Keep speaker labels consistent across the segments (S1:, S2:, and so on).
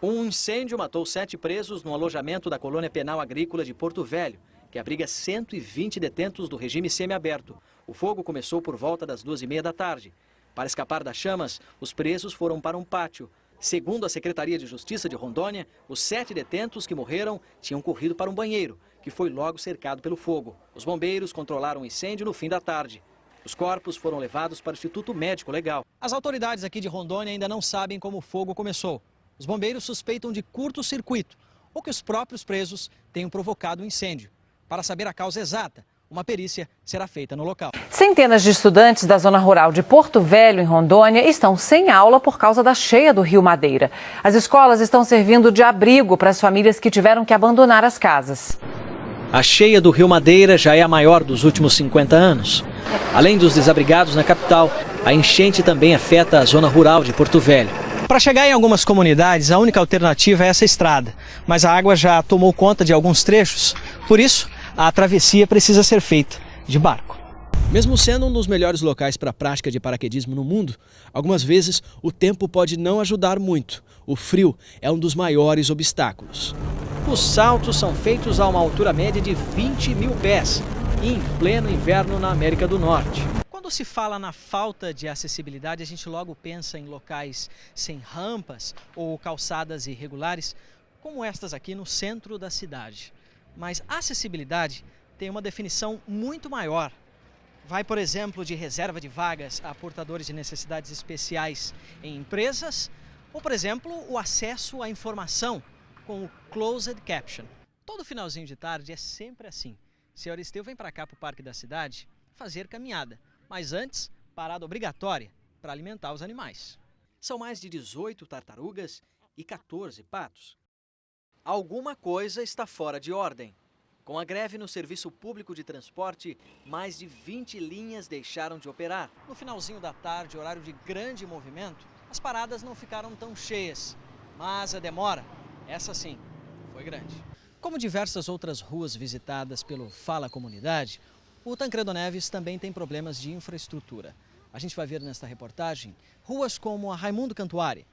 S1: Um incêndio matou 7 presos no alojamento da Colônia Penal Agrícola de Porto Velho, que abriga 120 detentos do regime semiaberto. O fogo começou por volta das 2h30 da tarde. Para escapar das chamas, os presos foram para um pátio. Segundo a Secretaria de Justiça de Rondônia, os 7 detentos que morreram tinham corrido para um banheiro, que foi logo cercado pelo fogo. Os bombeiros controlaram o incêndio no fim da tarde. Os corpos foram levados para o Instituto Médico Legal. As autoridades aqui de Rondônia ainda não sabem como o fogo começou. Os bombeiros suspeitam de curto-circuito ou que os próprios presos tenham provocado o incêndio. Para saber a causa exata, uma perícia será feita no local.
S2: Centenas de estudantes da zona rural de Porto Velho, em Rondônia, estão sem aula por causa da cheia do Rio Madeira. As escolas estão servindo de abrigo para as famílias que tiveram que abandonar as casas.
S1: A cheia do Rio Madeira já é a maior dos últimos 50 anos. Além dos desabrigados na capital, a enchente também afeta a zona rural de Porto Velho. Para chegar em algumas comunidades, a única alternativa é essa estrada. Mas a água já tomou conta de alguns trechos, por isso a travessia precisa ser feita de barco. Mesmo sendo um dos melhores locais para a prática de paraquedismo no mundo, algumas vezes o tempo pode não ajudar muito. O frio é um dos maiores obstáculos. Os saltos são feitos a uma altura média de 20.000 pés, em pleno inverno na América do Norte. Quando se fala na falta de acessibilidade, a gente logo pensa em locais sem rampas ou calçadas irregulares, como estas aqui no centro da cidade. Mas a acessibilidade tem uma definição muito maior. Vai, por exemplo, de reserva de vagas a portadores de necessidades especiais em empresas, ou, por exemplo, o acesso à informação com o Closed Caption. Todo finalzinho de tarde é sempre assim. Senhor Esteu vem para cá, para o Parque da Cidade, fazer caminhada. Mas antes, parada obrigatória para alimentar os animais. São mais de 18 tartarugas e 14 patos. Alguma coisa está fora de ordem. Com a greve no serviço público de transporte, mais de 20 linhas deixaram de operar. No finalzinho da tarde, horário de grande movimento, as paradas não ficaram tão cheias. Mas a demora, essa sim, foi grande. Como diversas outras ruas visitadas pelo Fala Comunidade, o Tancredo Neves também tem problemas de infraestrutura. A gente vai ver nesta reportagem ruas como a Raimundo Cantuária,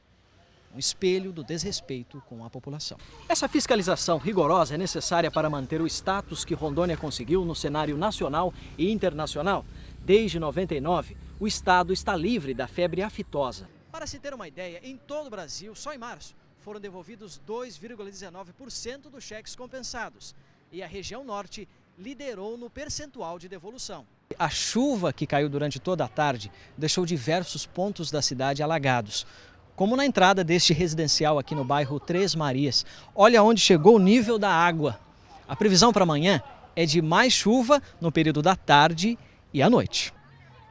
S1: um espelho do desrespeito com a população. Essa fiscalização rigorosa é necessária para manter o status que Rondônia conseguiu no cenário nacional e internacional. Desde 99, o estado está livre da febre aftosa. Para se ter uma ideia, em todo o Brasil, só em março, foram devolvidos 2,19% dos cheques compensados. E a região norte liderou no percentual de devolução. A chuva que caiu durante toda a tarde deixou diversos pontos da cidade alagados, como na entrada deste residencial aqui no bairro Três Marias. Olha onde chegou o nível da água. A previsão para amanhã é de mais chuva no período da tarde e à noite.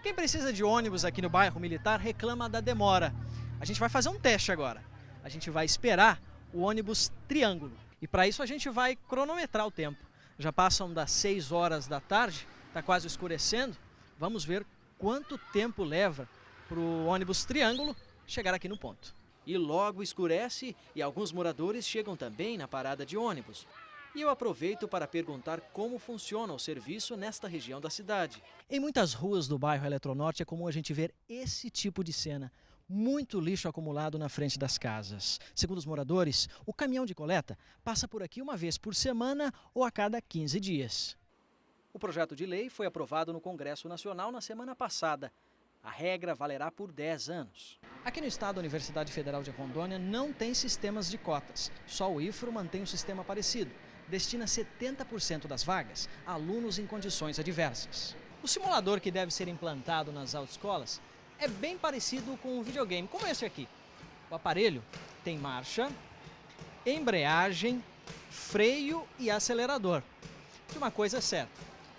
S1: Quem precisa de ônibus aqui no bairro Militar reclama da demora. A gente vai fazer um teste agora. A gente vai esperar o ônibus Triângulo. E para isso a gente vai cronometrar o tempo. Já passam das 6 horas da tarde, está quase escurecendo. Vamos ver quanto tempo leva para o ônibus Triângulo chegar aqui no ponto. E logo escurece e alguns moradores chegam também na parada de ônibus. E eu aproveito para perguntar como funciona o serviço nesta região da cidade. Em muitas ruas do bairro Eletronorte é comum a gente ver esse tipo de cena. Muito lixo acumulado na frente das casas. Segundo os moradores, o caminhão de coleta passa por aqui uma vez por semana ou a cada 15 dias. O projeto de lei foi aprovado no Congresso Nacional na semana passada. A regra valerá por 10 anos. Aqui no estado, a Universidade Federal de Rondônia não tem sistemas de cotas. Só o IFRO mantém um sistema parecido. Destina 70% das vagas a alunos em condições adversas. O simulador que deve ser implantado nas autoescolas é bem parecido com um videogame, como esse aqui. O aparelho tem marcha, embreagem, freio e acelerador. E uma coisa é certa,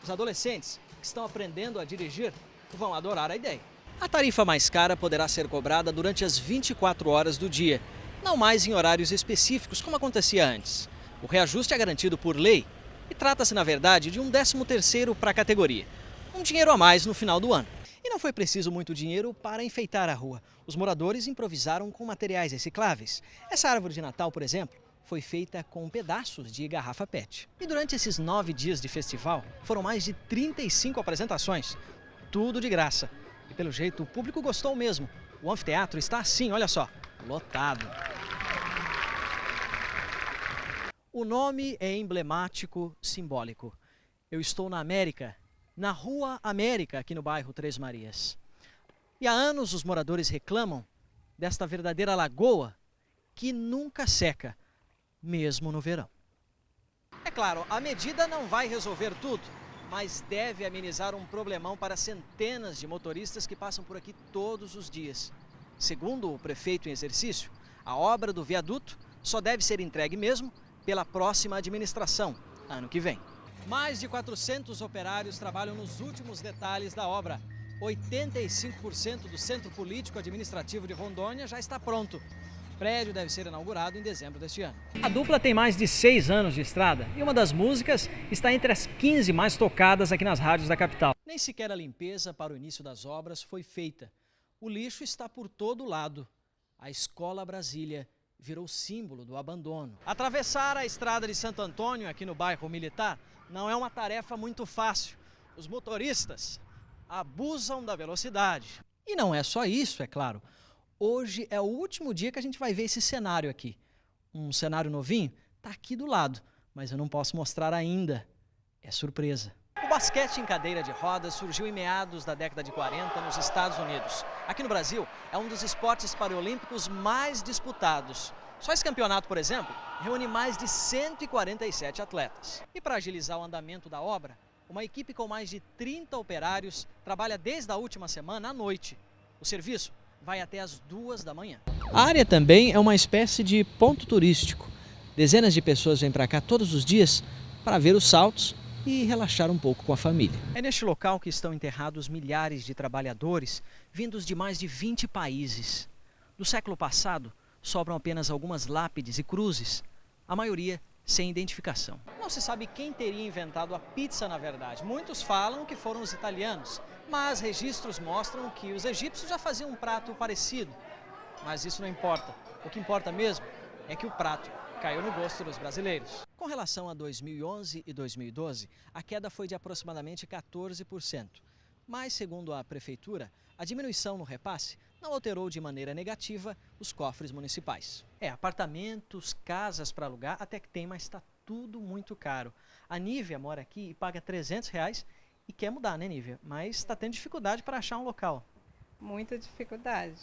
S1: os adolescentes que estão aprendendo a dirigir vão adorar a ideia. A tarifa mais cara poderá ser cobrada durante as 24 horas do dia, não mais em horários específicos, como acontecia antes. O reajuste é garantido por lei e trata-se, na verdade, de um 13º para a categoria, um dinheiro a mais no final do ano. E não foi preciso muito dinheiro para enfeitar a rua. Os moradores improvisaram com materiais recicláveis. Essa árvore de Natal, por exemplo, foi feita com pedaços de garrafa PET. E durante esses 9 dias de festival, foram mais de 35 apresentações. Tudo de graça. E pelo jeito, o público gostou mesmo. O anfiteatro está assim, olha só, lotado. O nome é emblemático, simbólico. Eu estou na América, na Rua América, aqui no bairro Três Marias. E há anos os moradores reclamam desta verdadeira lagoa que nunca seca, mesmo no verão. É claro, a medida não vai resolver tudo, mas deve amenizar um problemão para centenas de motoristas que passam por aqui todos os dias. Segundo o prefeito em exercício, a obra do viaduto só deve ser entregue mesmo pela próxima administração, ano que vem. Mais de 400 operários trabalham nos últimos detalhes da obra. 85% do centro político administrativo de Rondônia já está pronto. O prédio deve ser inaugurado em dezembro deste ano. A dupla tem mais de 6 anos de estrada e uma das músicas está entre as 15 mais tocadas aqui nas rádios da capital. Nem sequer a limpeza para o início das obras foi feita. O lixo está por todo lado. A Escola Brasília virou símbolo do abandono. Atravessar a estrada de Santo Antônio, aqui no bairro Militar, não é uma tarefa muito fácil. Os motoristas abusam da velocidade. E não é só isso, é claro. Hoje é o último dia que a gente vai ver esse cenário aqui. Um cenário novinho está aqui do lado, mas eu não posso mostrar ainda. É surpresa. O basquete em cadeira de rodas surgiu em meados da década de 40 nos Estados Unidos. Aqui no Brasil, é um dos esportes paraolímpicos mais disputados. Só esse campeonato, por exemplo, reúne mais de 147 atletas. E para agilizar o andamento da obra, uma equipe com mais de 30 operários trabalha desde a última semana à noite. O serviço vai até às 2 da manhã. A área também é uma espécie de ponto turístico. Dezenas de pessoas vêm para cá todos os dias para ver os saltos e relaxar um pouco com a família. É neste local que estão enterrados milhares de trabalhadores vindos de mais de 20 países. Do século passado, sobram apenas algumas lápides e cruzes, a maioria sem identificação. Não se sabe quem teria inventado a pizza, na verdade. Muitos falam que foram os italianos, mas registros mostram que os egípcios já faziam um prato parecido. Mas isso não importa. O que importa mesmo é que o prato caiu no gosto dos brasileiros. Com relação a 2011 e 2012, a queda foi de aproximadamente 14%. Mas, segundo a prefeitura, a diminuição no repasse não alterou de maneira negativa os cofres municipais. Apartamentos, casas para alugar até que tem, mas está tudo muito caro. A Nívia mora aqui e paga R$300 e quer mudar, né, Nívia? Mas está tendo dificuldade para achar um local.
S3: Muita dificuldade.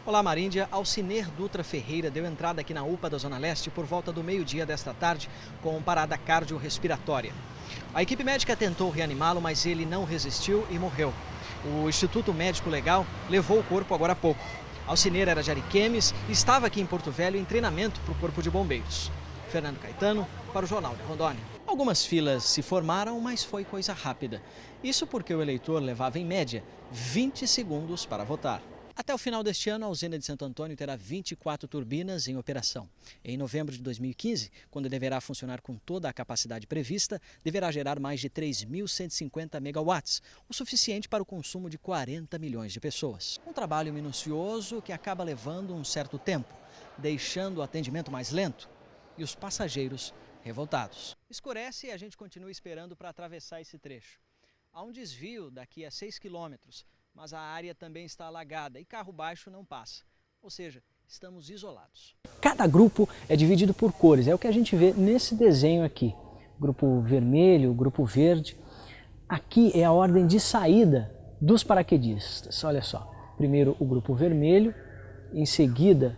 S1: Olá, Maríndia. Alciner Dutra Ferreira deu entrada aqui na UPA da Zona Leste por volta do meio-dia desta tarde com parada cardiorrespiratória. A equipe médica tentou reanimá-lo, mas ele não resistiu e morreu. O Instituto Médico Legal levou o corpo agora há pouco. Alciner era de Ariquemes e estava aqui em Porto Velho em treinamento para o Corpo de Bombeiros. Fernando Caetano, para o Jornal de Rondônia. Algumas filas se formaram, mas foi coisa rápida. Isso porque o eleitor levava, em média, 20 segundos para votar. Até o final deste ano, a usina de Santo Antônio terá 24 turbinas em operação. Em novembro de 2015, quando deverá funcionar com toda a capacidade prevista, deverá gerar mais de 3.150 megawatts, o suficiente para o consumo de 40 milhões de pessoas. Um trabalho minucioso que acaba levando um certo tempo, deixando o atendimento mais lento e os passageiros revoltados. Escurece e a gente continua esperando para atravessar esse trecho. Há um desvio daqui a 6 quilômetros, mas a área também está alagada e carro baixo não passa. Ou seja, estamos isolados. Cada grupo é dividido por cores, é o que a gente vê nesse desenho aqui. Grupo vermelho, grupo verde. Aqui é a ordem de saída dos paraquedistas. Olha só, primeiro o grupo vermelho, em seguida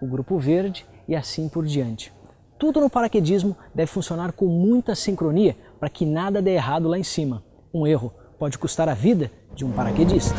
S1: o grupo verde e assim por diante. Tudo no paraquedismo deve funcionar com muita sincronia para que nada dê errado lá em cima. Um erro pode custar a vida de um paraquedista.